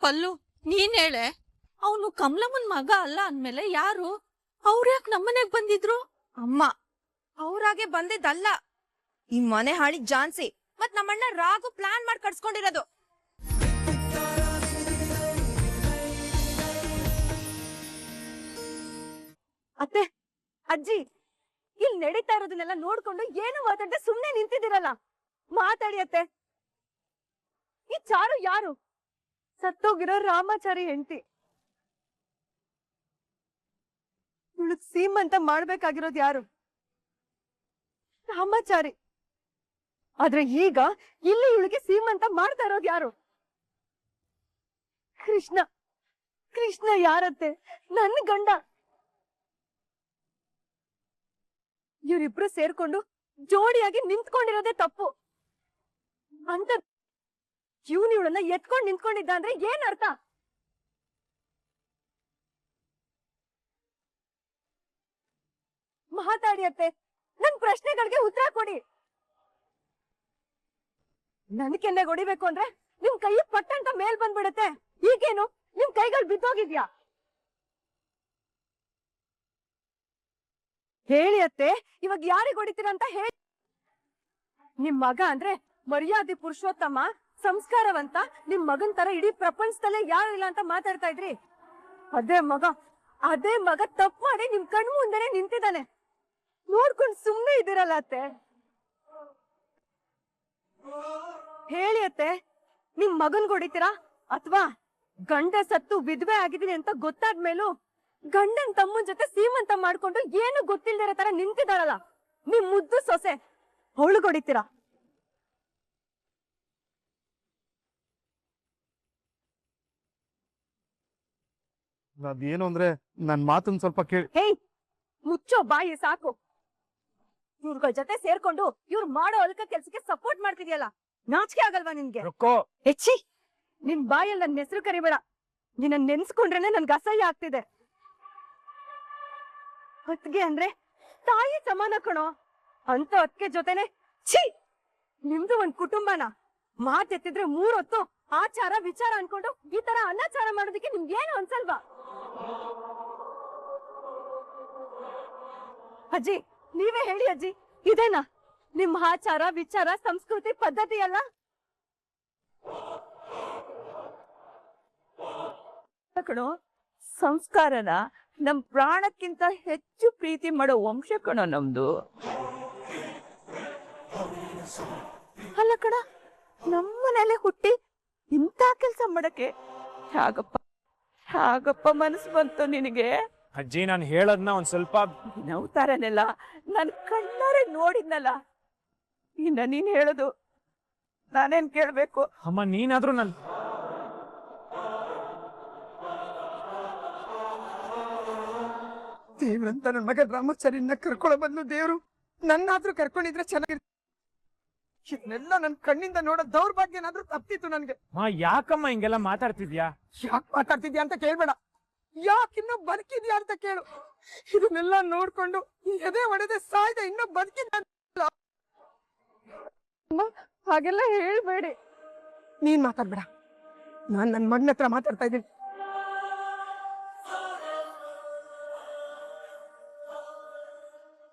ಪಲ್ಲು ನೀನ್ ಹೇಳೆ, ಅವನು ಕಮಲಮ್ಮನ್ ಮಗ ಅಲ್ಲ ಅಂದ್ಮೇಲೆ ಯಾರು? ಅವ್ರ್ಯಾಕ್ ನಮ್ಮನೆಗ್ ಬಂದಿದ್ರು? ಅಮ್ಮ, ಅವ್ರಾಗೆ ಬಂದಿದ್ದಲ್ಲ, ಈ ಮನೆ ಹಾಳಿ ಜಾನ್ಸಿ ಮತ್ ನಮ್ಮಣ್ಣ ರಾಗು ಪ್ಲಾನ್ ಮಾಡಿ ಕಟ್ಸ್ಕೊಂಡಿರೋದು. ಅತ್ತೆ, ಅಜ್ಜಿ, ಇಲ್ಲಿ ನಡೀತಾ ಇರೋದನ್ನೆಲ್ಲ ನೋಡ್ಕೊಂಡು ಏನು ಮಾತಾಡದೆ ಸುಮ್ನೆ ನಿಂತಿದ್ದೀರಲ್ಲ, ಮಾತಾಡಿ ಅತ್ತೆ. ಈ ಚಾರು ಯಾರು? ಸತ್ತೋಗಿರೋ ರಾಮಾಚಾರಿ ಹೆಂಡತಿ. ಇವಳು ಸೀಮಂತ ಮಾಡ್ಬೇಕಾಗಿರೋದು ಯಾರು? ರಾಮಾಚಾರಿ. ಆದ್ರೆ ಈಗ ಇಲ್ಲಿ ಇವಳಿಗೆ ಸೀಮಂತ ಮಾಡ್ತಾ ಇರೋದು ಯಾರು? ಕೃಷ್ಣ. ಕೃಷ್ಣ ಯಾರತ್ತೆ? ನನ್ನ ಗಂಡ. ಇವರಿಬ್ರು ಸೇರ್ಕೊಂಡು ಜೋಡಿಯಾಗಿ ನಿಂತ್ಕೊಂಡಿರೋದೇ ತಪ್ಪು ಅಂತ ಇವಳನ್ನ ಎತ್ಕೊಂಡು ನಿಂತ್ಕೊಂಡಿದ್ದ ಅಂದ್ರೆ ಏನ್ ಅರ್ಥ? ಮಾತಾಡಿ ಅತ್ತೆ, ನನ್ ಪ್ರಶ್ನೆಗಳಿಗೆ ಉತ್ತರ ಕೊಡಿ. ನನ್ ಕೆನ್ನೆಗೆ ಹೊಡಿಬೇಕು ಅಂದ್ರೆ ನಿಮ್ ಕೈ ಪಟ್ಟಂತ ಮೇಲ್ ಬಂದ್ಬಿಡತ್ತೆ. ಈಗೇನು ನಿಮ್ ಕೈಗಳು ಬಿದ್ದೋಗಿದ್ಯಾ? ಹೇಳಿ ಅತ್ತೆ, ಇವಾಗ ಯಾರಿಗ್ ಹೊಡಿತೀರ ಅಂತ ಹೇಳಿ. ನಿಮ್ ಮಗ ಅಂದ್ರೆ ಮರ್ಯಾದೆ ಪುರುಷೋತ್ತಮ, ಸಂಸ್ಕಾರವಂತ, ನಿಮ್ ಮಗನ್ ತರ ಇಡೀ ಪ್ರಪಂಚದಲ್ಲೇ ಯಾರು ಇಲ್ಲ ಅಂತ ಮಾತಾಡ್ತಾ ಇದ್ರಿ. ಅದೇ ಮಗ ತಪ್ಪು ಮಾಡಿ ನಿಮ್ ಕಣ್ ಮುಂದೆನೆ ನಿಂತಿದ್ದಾನೆ. ನೋಡ್ಕೊಂಡು ಸುಮ್ನೆ ಇದ್ದೀರಲ್ಲ ಅತ್ತೆ. ಹೇಳಿ ಅತ್ತೆ, ನಿಮ್ ಮಗನ್ ಹೊಡಿತೀರಾ ಅಥವಾ ಗಂಡ ಸತ್ತು ವಿಧವೆ ಆಗಿದ್ದೀನಿ ಅಂತ ಗೊತ್ತಾದ್ಮೇಲೂ ಗಂಡನ್ ತಮ್ಮನ್ ಜೊತೆ ಸೀಮಂತ ಮಾಡ್ಕೊಂಡು ಏನು ಗೊತ್ತಿಲ್ದಿರೋ ತರ ನಿಂತಿದ್ದಾಳಲ್ಲ ನಿಮ್ ಮುದ್ದು ಸೊಸೆ, ಅವಳು ಹೊಡಿತೀರಾ? ಅದೇನು ಅಂದ್ರೆ ನನ್ ಮಾತನ್ ಸ್ವಲ್ಪ ಕೇಳಿ. ಹೇಯ್, ಮುಚ್ಚೋ ಬಾಯಿ ಸಾಕು. ಇವ್ರಗಳ ಜೊತೆ ಸೇರ್ಕೊಂಡು ಇವ್ರು ಮಾಡೋ ಅಲ್ಕ ಕೆಲ್ಸಕ್ಕೆ ಸಪೋರ್ಟ್ ಮಾಡ್ತಿದ್ಯಲ್ಲ, ನಾಚಿಕೆ ಆಗಲ್ವಾ ನಿನ್ಗೆ? ಹೆಚ್ಚಿ ನಿನ್ ಬಾಯಲ್ಲಿ ನನ್ ಹೆಸರು ಕರಿಬೇಡ. ನಿನ್ನ ನೆನ್ಸ್ಕೊಂಡ್ರೇನೆ ನನ್ಗೆ ಅಸಹ್ಯ ಆಗ್ತಿದೆ. ಅತ್ಗೆ ಅಂದ್ರೆ ತಾಯಿ ಸಮಾನ ಕಣೋ. ಅಂತ ಅತ್ಗೆ ಜೊತೆನೆ ಛೀ, ನಿಮ್ದು ಒಂದ್ ಕುಟುಂಬನ ಮಾತೆತ್ತಿದ್ರೆ 3 ಹೊತ್ತು ಆಚಾರ ವಿಚಾರ ಅನ್ಕೊಂಡು ಈ ತರ ಅನಾಚಾರ ಮಾಡೋದಕ್ಕೆ ನಿಮ್ಗೇನು ಅನ್ಸಲ್ವಾ? ಅಜ್ಜಿ, ನೀವೇ ಹೇಳಿ ಅಜ್ಜಿ, ಇದೇನಾ ನಿಮ್ ಆಚಾರ ವಿಚಾರ ಸಂಸ್ಕೃತಿ ಪದ್ಧತಿ ಎಲ್ಲ? ಕಣೋ, ಸಂಸ್ಕಾರನ ನಮ್ ಪ್ರಾಣಕ್ಕಿಂತ ಹೆಚ್ಚು ಪ್ರೀತಿ ಮಾಡೋ ವಂಶ ಕಣೋ ನಮ್ದು. ಅಲ್ಲ ಕಣ, ನಮ್ಮನೇಲೆ ಹುಟ್ಟಿ ಇಂಥ ಕೆಲ್ಸ ಮಾಡಕ್ಕೆ ಹಾಗಪ್ಪ ಮನಸ್ಸು ಬಂತು ನಿನಗೆ? ಅಜ್ಜಿ, ನಾನು ಹೇಳದ್ನ ಒಂದ್ ಸ್ವಲ್ಪ ನವ್ತಾರನೆಲ್ಲ ನನ್ ಕಣ್ಣಾರೆ ನೋಡಿದ್ನಲ್ಲ. ಇನ್ನ ನೀನ್ ಹೇಳೋದು ನಾನೇನ್ ಕೇಳ್ಬೇಕು? ಅಮ್ಮ, ನೀನಾದ್ರೂ ನನ್ ದೇವ್ರಂತ ನನ್ ಮಗ ರಾಮಾಚಾರಿನ ಕರ್ಕೊಳ್ಳೋ ಬದಲು ದೇವ್ರು ನನ್ನಾದ್ರೂ ಕರ್ಕೊಂಡಿದ್ರೆ ಚೆನ್ನಾಗಿರ್ತ. ಇದನ್ನೆಲ್ಲ ನನ್ ಕಣ್ಣಿಂದ ನೋಡೋ ದೌರ್ಭಾಗ್ಯ ಏನಾದ್ರೂ ತಪ್ತಿತ್ತು ನನ್ಗೆ. ಯಾಕಮ್ಮ ಹಿಂಗೆಲ್ಲ ಮಾತಾಡ್ತಿದ್ಯಾ? ಯಾಕೆ ಮಾತಾಡ್ತಿದ್ಯಾ ಅಂತ ಕೇಳ್ಬೇಡ, ಯಾಕಿನ್ನೂ ಬದುಕಿದ್ಯಾ ಅಂತ ಕೇಳು. ಇದನ್ನೆಲ್ಲ ನೋಡ್ಕೊಂಡು ಎದೆ ಹೊಡೆದೆ ಸಾಯ್ದೆ ಇನ್ನೂ ಬದುಕಿದ್ದ. ಹಾಗೆಲ್ಲ ಹೇಳ್ಬೇಡಿ. ನೀನ್ ಮಾತಾಡ್ಬೇಡ, ನಾನ್ ನನ್ ಮಗನ ಹತ್ರ ಮಾತಾಡ್ತಾ ಇದ್ದೀನಿ.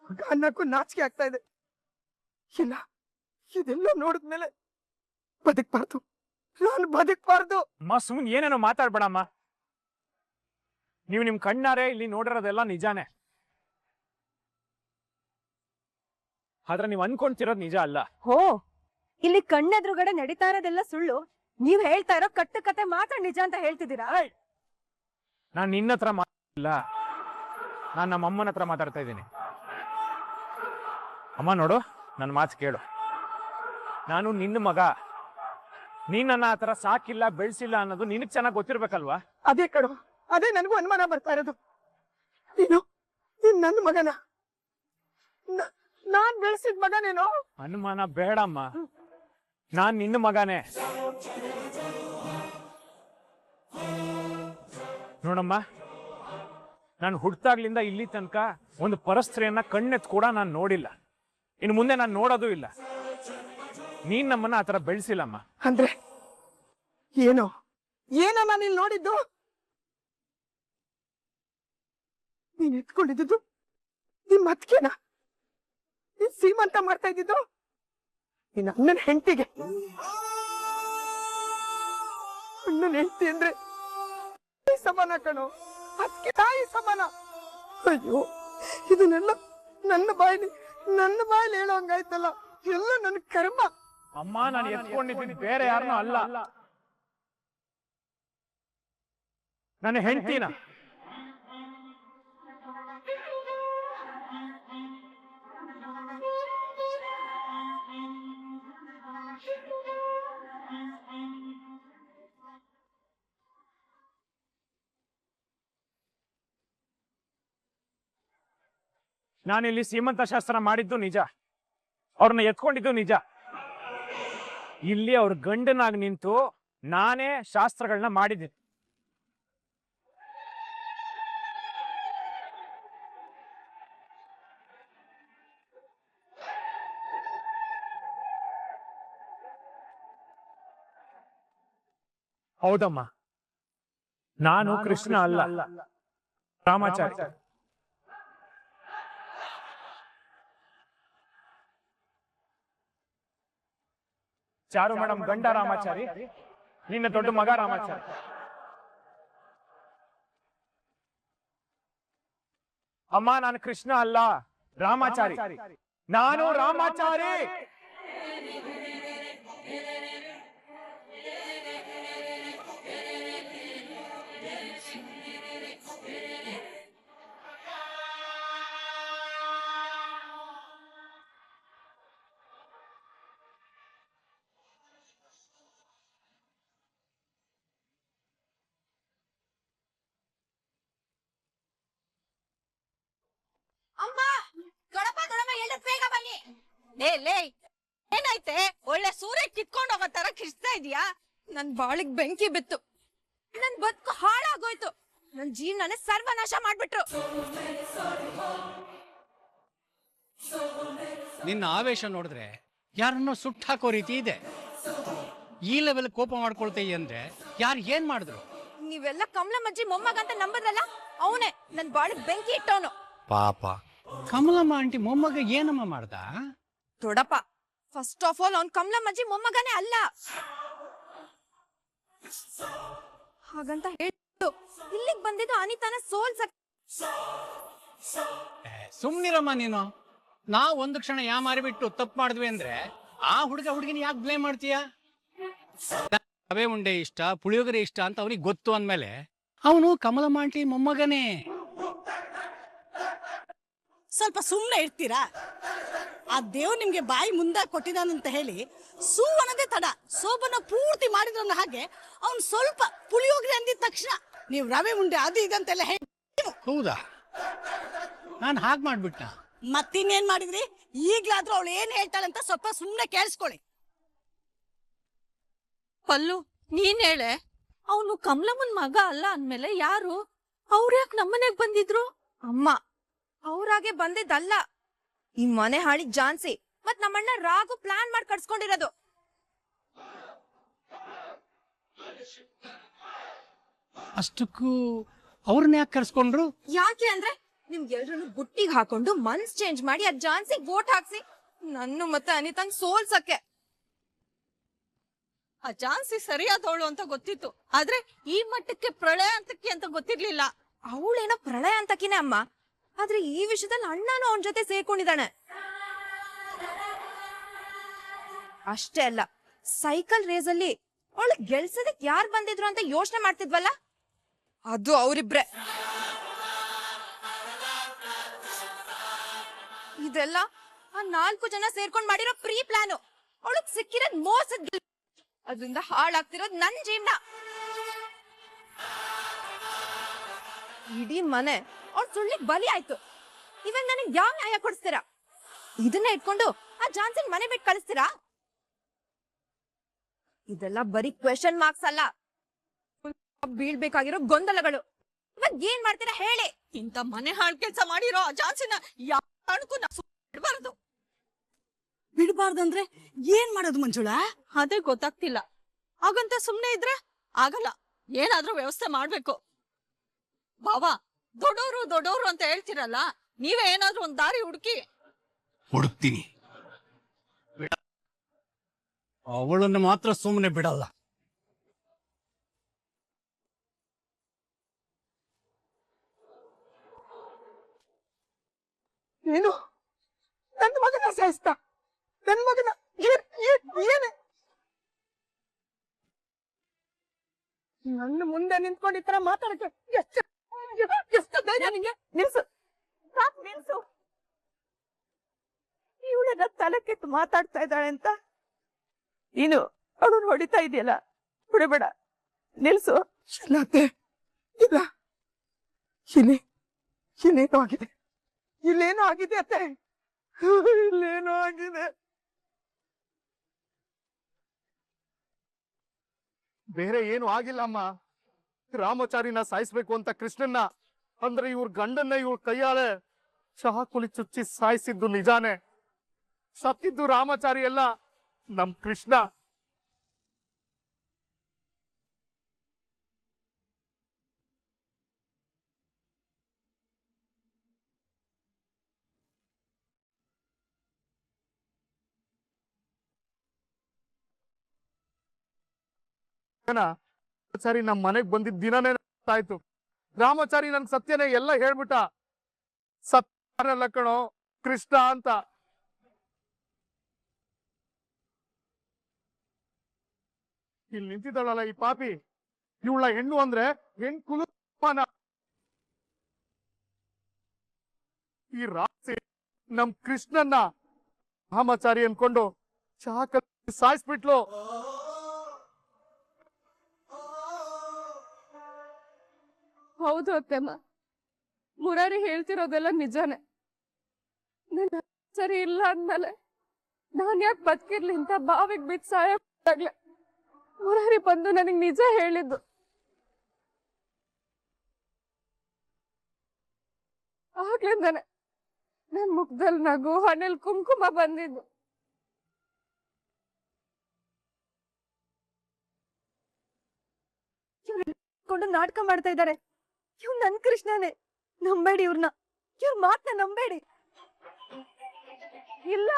ಮಗ ಅನ್ನಕ್ಕೂ ನಾಚಿಕೆ ಆಗ್ತಾ ಇದೆ. ಇಲ್ಲ, ಇದೆಲ್ಲ ನೋಡಿದ್ಮೇಲೆ ಬದುಕ್ಬಾರ್ದು, ನಾನು ಬದುಕ್ಬಾರ್ದು. ಅಮ್ಮ, ಸುಮ್ಮನೆ ಏನೇನೋ ಮಾತಾಡ್ಬೇಡಮ್ಮ. ನೀವು ನಿಮ್ ಕಣ್ಣಾರೆ ಇಲ್ಲಿ ನೋಡಿರೋದೆಲ್ಲ ನಿಜಾನೇ, ಆದ್ರೆ ನೀವ್ ಅನ್ಕೊಂತಿರೋದ್ ನಿಜ ಅಲ್ಲ. ಹೋ, ಇಲ್ಲಿ ಕಣ್ಣೆದ್ರುಗಡೆ ನಡೀತಾ ಇರೋದೆಲ್ಲ ಸುಳ್ಳು, ನೀವ್ ಹೇಳ್ತಾ ಇರೋ ಕಟ್ಟು ಕತೆ ಮಾತ್ರ ನಿಜ ಅಂತ ಹೇಳ್ತಿದ್ದೀರಾ? ನಾನ್ ನಿನ್ನ ಹತ್ರ ಮಾತಾಡಿಲ್ಲ, ನಾನ್ ನಮ್ಮ ಅಮ್ಮನ ಹತ್ರ ಮಾತಾಡ್ತಾ ಇದ್ದೀನಿ. ಅಮ್ಮ ನೋಡು, ನನ್ನ ಮಾತು ಕೇಳು. ನಾನು ನಿನ್ನ ಮಗ, ನೀನ್ ನನ್ನ ಆ ತರ ಸಾಕಿಲ್ಲ ಬೆಳೆಸಿಲ್ಲ ಅನ್ನೋದು ನಿನಗ್ ಚೆನ್ನಾಗಿ ಗೊತ್ತಿರ್ಬೇಕಲ್ವಾ? ಅದೇ ಕಡು, ಅದೇ ನನಗೂ ಅನುಮಾನ ಬರ್ತಾ ಇರೋದು. ನೀನು ನನ್ನ ಮಗನ, ನಾನ್ ಬೆಳೆಸಿದ ಮಗನೇನೋ? ಅನುಮಾನ ಬೇಡಮ್ಮ, ನಾನ್ ನಿನ್ನ ಮಗನೇ. ನೋಡಮ್ಮ, ನಾನು ಹುಟ್ಟಾಗ್ಲಿಂದ ಇಲ್ಲಿ ತನಕ ಒಂದು ಪರಸ್ತ್ರೀಯನ್ನ ಕಣ್ಣೆತ್ ಕೂಡ ನಾನು ನೋಡಿಲ್ಲ, ಇನ್ನು ಮುಂದೆ ನಾನು ನೋಡೋದು ಇಲ್ಲ. ನೀನ್ ನಮ್ಮನ್ನ ಆತರ ಬೆಳೆಸಿಲ್ಲಮ್ಮ. ಅಂದ್ರೆ ಏನೋ ಏನಮ್ಮ ನೀನ್ ನೋಡಿದ್ದು? ನೀನ್ ಎತ್ಕೊಂಡಿದ್ದು ನಿಮ್ ಅತ್ಕೆನ? ನೀನ್ ಸೀಮಂತ ಮಾಡ್ತಾ ಇದ್ದಿದ್ದು ನಿನ್ನ ಅಣ್ಣನ ಹೆಂಡತಿಗೆ. ಅಣ್ಣನ ಹೆಂಡತಿ ಅಂದ್ರೆ ಸಮಾನ ಕಣೋ, ಅದಕ್ಕೆ ತಾಯಿ ಸಮಾನ. ಅಯ್ಯೋ, ಇದನ್ನೆಲ್ಲ ನನ್ನ ಬಾಯಲ್ಲಿ ಹೇಳೋ ಹಂಗಾಯ್ತಲ್ಲ. ಎಲ್ಲ ನನ್ನ ಕರ್ಮ. ಅಮ್ಮ, ನಾನು ಎತ್ಕೊಂಡಿದ್ದೀನಿ ಬೇರೆ ಯಾರನ್ನೂ ಅಲ್ಲ, ನನ್ನ ಹೆಂಡತಿನ. ನಾನಿಲ್ಲಿ ಸೀಮಂತ ಶಾಸ್ತ್ರ ಮಾಡಿದ್ದು ನಿಜ, ಅವ್ರನ್ನ ಎತ್ಕೊಂಡಿದ್ದು ನಿಜ. ಇಲ್ಲಿ ಅವ್ರ ಗಂಡನಾಗಿ ನಿಂತು ನಾನೇ ಶಾಸ್ತ್ರಗಳನ್ನ ಮಾಡಿದ್ದೀನಿ. ಹೌದಮ್ಮ, ನಾನು ಕೃಷ್ಣ ಅಲ್ಲ, ರಾಮಾಚಾರಿ. ಚಾರು ಮೇಡಮ್ ಗಂಡ ರಾಮಾಚಾರಿ, ನಿನ್ನ ದೊಡ್ಡ ಮಗ ರಾಮಾಚಾರಿ. ಅಮ್ಮ, ನಾನು ಕೃಷ್ಣ ಅಲ್ಲ, ರಾಮಾಚಾರಿ. ನಾನು ರಾಮಾಚಾರಿ. ಅಮ್ಮ, ಗಣಪ ಹೇಳದ್ ಬೇಗ ಬನ್ನಿ. ಲೇ, ಏನಾಯ್ತೆ? ಒಳ್ಳೆ ಸೂರ್ಯ ಕಿತ್ಕೊಂಡು ಹೋಗೋ ತರ ಕಿರ್ಸ್ತಾ ಇದೀಯಾ? ನನ್ ಬಾಳಿಗ್ ಬೆಂಕಿ ಬಿತ್ತು, ನನ್ ಬದುಕು ಹಾಳಾಗೋಯ್ತು, ನನ್ ಜೀವನನೇ ಸರ್ವನಾಶ ಮಾಡ್ಬಿಟ್ರು. ನಿನ್ನ ಆವೇಶ ನೋಡಿದ್ರೆ ಯಾರನ್ನೋ ಸುಟ್ಟು ಹಾಕೋ ರೀತಿ ಇದೆ. ಈ ಲೆವೆಲ್ ಕೋಪ ಮಾಡ್ಕೊಳ್ತೀಯ ಅಂದ್ರೆ ಯಾರು ಏನ್ ಮಾಡಿದ್ರು? ನೀವೆಲ್ಲ ಕಮಲಮ್ಮಜ್ಜಿ ಮೊಮ್ಮಗಂತ ನಂಬದ್ರಲ್ಲ, ಅವನೇ ನನ್ ಬಾಳಿಗ್ ಬೆಂಕಿ ಇಟ್ಟವನು. ಪಾಪ, ಕಮಲಮ್ಮ ಆಂಟಿ ಮೊಮ್ಮಗ ಏನಮ್ಮ ಮಾಡ್ದ? ದೊಡ್ಡಪ್ಪ, ಫಸ್ಟ್ ಆಫ್ ಆಲ್ ಅವ್ನ್ ಕಮಲಮ್ಮಜ್ಜಿ ಮೊಮ್ಮಗನೇ ಅಲ್ಲ. ಹಾಗಂತ ಹೇಳ್ತು ಇಲ್ಲಿಗ್ ಬಂದಿದ್ದು ಅನಿತಾನ ಸೋಲ್ಸಕ್. ಸುಮ್ನಿರಮ್ಮ ನೀನು. ನಾವು ಒಂದು ಕ್ಷಣ ಮಾರಿಬಿಟ್ಟು ತಪ್ಪು ಮಾಡಿದ್ವಿ ಅಂದ್ರೆ ಆ ಹುಡುಗಿನ ಯಾಕೆ ಬ್ಲೇಮ್ ಮಾಡ್ತೀಯ? ರವೆ ಉಂಡೆ ಇಷ್ಟ, ಪುಳಿಯೋಗರೆ ಇಷ್ಟ ಅಂತ ಅವನಿಗೆ ಗೊತ್ತು ಅಂದ್ಮೇಲೆ ಅವನು ಕಮಲಮ್ಮ ಆಂಟಿ ಮೊಮ್ಮಗನೇ. ಸ್ವಲ್ಪ ಸುಮ್ಮನೆ ಇರ್ತೀರಾ? ಆ ದೇವ್ ನಿಮ್ಗೆ ಬಾಯಿ ಮುಂದೆ ಕೊಟ್ಟಿದ್ದಾನಂತ ಹೇಳಿ ಸೂ ಅನ್ನೋದೇ ತಡ ಸೋಬನ ಪೂರ್ತಿ ಮಾಡಿದ್ರನ್ನ ಹಾಗೆ ಅವ್ನು ಸ್ವಲ್ಪ ಪುಳಿಯೋಗ್ರಿ ಅಂದಿದ ತಕ್ಷಣ ನೀವು ರವೆ ಉಂಡೆ ಅದು ಇದಂತೆಲ್ಲ ಹೇಳಿ. ಹೌದಾ? ನಾನು ಹಾಗೆ ಮಾಡ್ಬಿಟ್ಟ. ಮತ್ತಿನ್ನೇನ್ ಮಾಡಿದ್ರಿ? ಈಗ್ಲಾದ್ರೂ ಅವಳು ಏನ್ ಹೇಳ್ತಾಳೆ ಅಂತ ಸ್ವಲ್ಪ ಸುಮ್ಮನೆ ಕೇಳಿಸ್ಕೊಳ್ಳಿ. ಪಲ್ಲು, ನೀನ್ ಹೇಳೆ. ಅವನು ಕಮಲಮ್ಮನ್ ಮಗ ಅಲ್ಲ ಅಂದ್ಮೇಲೆ ಯಾರು? ಅವ್ರ ಯಾಕೆ ನಮ್ಮನೆಗ್ ಬಂದಿದ್ರು? ಅಮ್ಮ, ಅವ್ರಾಗೆ ಬಂದಿದ್ದಲ್ಲ, ಈ ಮನೆ ಹಾಳಿ ಜಾನ್ಸಿ ಮತ್ ನಮ್ಮಣ್ಣ ರಾಗು ಪ್ಲಾನ್ ಮಾಡಿ ಕಟ್ಸ್ಕೊಂಡಿರೋದು. ಅಷ್ಟಕ್ಕೂ ಅವ್ರನ್ನ ಯಾಕೆ ಕರ್ಸ್ಕೊಂಡ್ರು? ಯಾಕೆ ಅಂದ್ರೆ ನಿಮ್ಗೆಲ್ರನ್ನು ಬುಟ್ಟಿಗೆ ಹಾಕೊಂಡು ಮನ್ಸ್ ಚೇಂಜ್ ಮಾಡಿ ಆ ಜಾನ್ಸಿಗ್ ವೋಟ್ ಹಾಕ್ಸಿ ನನ್ನ ಮತ್ತೆ ಅನಿತಂಗ್ ಸೋಲ್ಸಕ್ಕೆ. ಆ ಜಾನ್ಸಿ ಸರಿಯಾದವಳು ಅಂತ ಗೊತ್ತಿತ್ತು, ಆದ್ರೆ ಈ ಮಟ್ಟಕ್ಕೆ ಪ್ರಳಯ ಅಂತಕ್ಕೆ ಅಂತ ಗೊತ್ತಿರ್ಲಿಲ್ಲ. ಅವಳೇನೋ ಪ್ರಳಯ ಅಂತಕಿನೇ ಅಮ್ಮ, ಆದ್ರೆ ಈ ವಿಷಯದಲ್ಲಿ ಅಣ್ಣನೂ ಅವನ ಜೊತೆ ಸೇರ್ಕೊಂಡಿದ್ದಾನೆ. ಅಷ್ಟೇ ಅಲ್ಲ, ಸೈಕಲ್ ರೇಸ್ ಅಲ್ಲಿ ಅವಳು ಗೆಲ್ಸದಕ್ ಯಾರು ಬಂದಿದ್ರು ಅಂತ ಯೋಚನೆ ಮಾಡ್ತಿದ್ವಲ್ಲ, ಅದು ಅವರಿಬ್ರೆ. ಇದೆಲ್ಲ ಆ 4 ಜನ ಸೇರ್ಕೊಂಡ್ ಮಾಡಿರೋ ಪ್ರೀ ಪ್ಲಾನು. ಅವಳಗ್ ಸಿಕ್ಕಿರೋದ್ ಮೋಸದ್, ಅದರಿಂದ ಹಾಳಾಗ್ತಿರೋದ್ ನನ್ ಜೀವನ. ಇಡೀ ಮನೆ ಅವ್ಳ ಸುಳ್ಳಿಗ್ ಬಲಿ ಆಯ್ತು. ಇವಾಗ ನನಗ್ ಯಾವ ನ್ಯಾಯ ಕೊಡಿಸ್ತೀರಾ? ಇದನ್ನ ಇಟ್ಕೊಂಡು ಆ ಜಾನ್ಸನ್ ಮನೆ ಬಿಟ್ಟು ಕಳಿಸ್ತೀರಾ? ಇದೆಲ್ಲ ಬರೀ ಕ್ವೆಶನ್ ಮಾರ್ಕ್ಸ್ ಅಲ್ಲ, ಬೀಳ್ಬೇಕಾಗಿರೋ ಗೊಂದಲಗಳು. ಇವಾಗ ಏನ್ ಮಾಡ್ತೀರಾ ಹೇಳಿ? ಇಂತ ಮನೆ ಹಾಳ್ ಕೆಲ್ಸ ಮಾಡಿರೋ ಆ ಜಾನ್ಸನ್ ಯಾವ ಕಾರಣಕ್ಕೂ ಬಿಡಬಾರದು. ಬಿಡಬಾರ್ದಂದ್ರೆ ಏನ್ ಮಾಡೋದು ಮಂಜುಳಾ? ಅದೇ ಗೊತ್ತಾಗ್ತಿಲ್ಲ. ಹಾಗಂತ ಸುಮ್ನೆ ಇದ್ರೆ ಆಗಲ್ಲ. ಏನಾದ್ರೂ ವ್ಯವಸ್ಥೆ ಮಾಡ್ಬೇಕು. ಬಾವಾ, ದೊಡ್ಡೋರು ದೊಡ್ಡೋರು ಅಂತ ಹೇಳ್ತಿರಲ್ಲ, ನೀವೇ ಏನಾದ್ರೂ ಒಂದ್ ದಾರಿ ಹುಡುಕಿ. ಹುಡುಕ್ತೀನಿ. ಅವಳನ್ನು ಮಾತ್ರ ಸುಮ್ಮನೆ ಬಿಡಲ್ಲ. ಏನು ನನ್ನ ಮಗನ ಸಾಯಿಸ್ತ? ನನ್ನ ಮಗನ ಏನೇ ನನ್ನ ಮುಂದೆ ನಿಂತ್ಕೊಂಡು ಈ ತರ ಮಾತಾಡಕ್ಕೆ ಎಷ್ಟು ಧೈರ್ಯ ನಿಂಗೆ? ನಿಲ್ಸು, ಸಾಕ್ ನಿಲ್ಸು. ಇವಳೆಲ್ಲ ತಲೆ ಕೆಟ್ಟು ಮಾತಾಡ್ತಾ ಇದ್ದಾಳೆ ಅಂತ ನೀನು ಅವಳನ್ನ ಹೊಡಿತಾ ಇದೆಯಲ್ಲ, ಬಿಡಬೇಡ, ನಿಲ್ಸು. ಇಲ್ಲ ಅತ್ತೆ, ಇಲ್ಲ, ಇಲ್ಲೇನೋ ಆಗಿದೆ, ಇಲ್ಲೇನೋ ಆಗಿದೆ ಅತ್ತೆ, ಇಲ್ಲೇನೋ ಆಗಿದೆ. ಬೇರೆ ಏನು ಆಗಿಲ್ಲ ಅಮ್ಮ. ರಾಮಚಾರಿನ ಸಾಯಿಸ್ಬೇಕು ಅಂತ ಕೃಷ್ಣನ್ನ, ಅಂದ್ರೆ ಇವ್ರ ಗಂಡನ್ನ ಇವ್ರ ಕೈಯಾಳೆ ಚಾಕುಲಿ ಚುಚ್ಚಿ ಸಾಯಿಸಿದ್ದು ನಿಜಾನೇ. ಸತ್ತಿದ್ದು ರಾಮಚಾರಿ ಅಲ್ಲ, ನಮ್ ಕೃಷ್ಣ. ರಾಮಚಾರಿ ನಮ್ ಮನೆಗ್ ಬಂದಿದ್ದ ದಿನನೇ ಆಯ್ತು. ರಾಮಚಾರಿ ನನ್ ಸತ್ಯನೇ ಎಲ್ಲ ಹೇಳ್ಬಿಟ್ಟ. ಸತ್ಯನಲ್ಲ ಕಣೋ, ಕೃಷ್ಣ ಅಂತ. ಇಲ್ಲಿ ನಿಂತಿದ್ದಾಳಲ್ಲ ಈ ಪಾಪಿ, ಇವಳ ಹೆಣ್ಣು ಅಂದ್ರೆ ಹೆಣ್ ಕುಲುಮಾನ. ಈ ರಾತ್ರಿ ನಮ್ ಕೃಷ್ಣನ್ನ ರಾಮಚಾರಿ ಅನ್ಕೊಂಡು ಚಾಕ ಸಾಯಿಸ್ಬಿಟ್ಲು. ಹೌದು ಅತ್ತೆಮ್ಮ, ಮುರಾರಿ ಹೇಳ್ತಿರೋದೆಲ್ಲ ನಿಜಾನೇ. ನನ್ನ ಸರಿ ಇಲ್ಲ ಅಂದ್ಮೇಲೆ ನಾನ್ ಯಾಕೆ ಬದುಕಿರ್ಲಿ ಅಂತ ಬಾವಿಗೆ ಬಿದ್ದು ಸಾಯಾಗ್ಲೆ ಮುರಾರಿ ಬಂದು ನನಗ್ ನಿಜ ಹೇಳಿದ್ದು. ಆಗ್ಲಿಂದಾನೆ ನನ್ ಮುಖದಲ್ಲಿ ನಗು, ಹಣೆಲ್ ಕುಂಕುಮ ಬಂದಿದ್ದು. ಕೊಂಡು ನಾಟಕ ಮಾಡ್ತಾ ಇದ್ದಾರೆ. ಇವ್ ನನ್ ಕೃಷ್ಣನೇ, ನಂಬೇಡಿ ಇವ್ರನ್ನ, ಇವ್ರ ಮಾತನ್ನ ನಂಬೇಡಿ. ಇಲ್ಲ,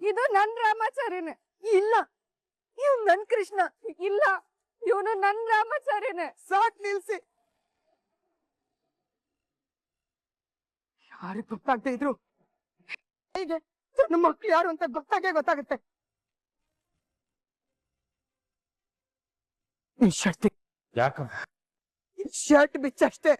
ಇದು ನನ್ ರಾಮಾಚಾರ್ಯನೇ. ಇಲ್ಲ, ಇವ್ ನನ್ ಕೃಷ್ಣ. ಇಲ್ಲ, ಇವನು ನನ್ ರಾಮಾಚಾರ್ಯನೇ. ಸಾಕ್ ನಿಲ್ಸಿ. ಯಾರಿಗೆ ಗೊತ್ತಾಗ್ತಾ ಇದ್ರು ಹೀಗೆ ನಮ್ಮ ಮಕ್ಳು ಯಾರು ಅಂತ ಗೊತ್ತಾಗುತ್ತೆ. ಈ ಶರ್ಟ್ ಯಾಕ ಶರ್ಟ್ ಬಿಚ್ಚಷ್ಟೇ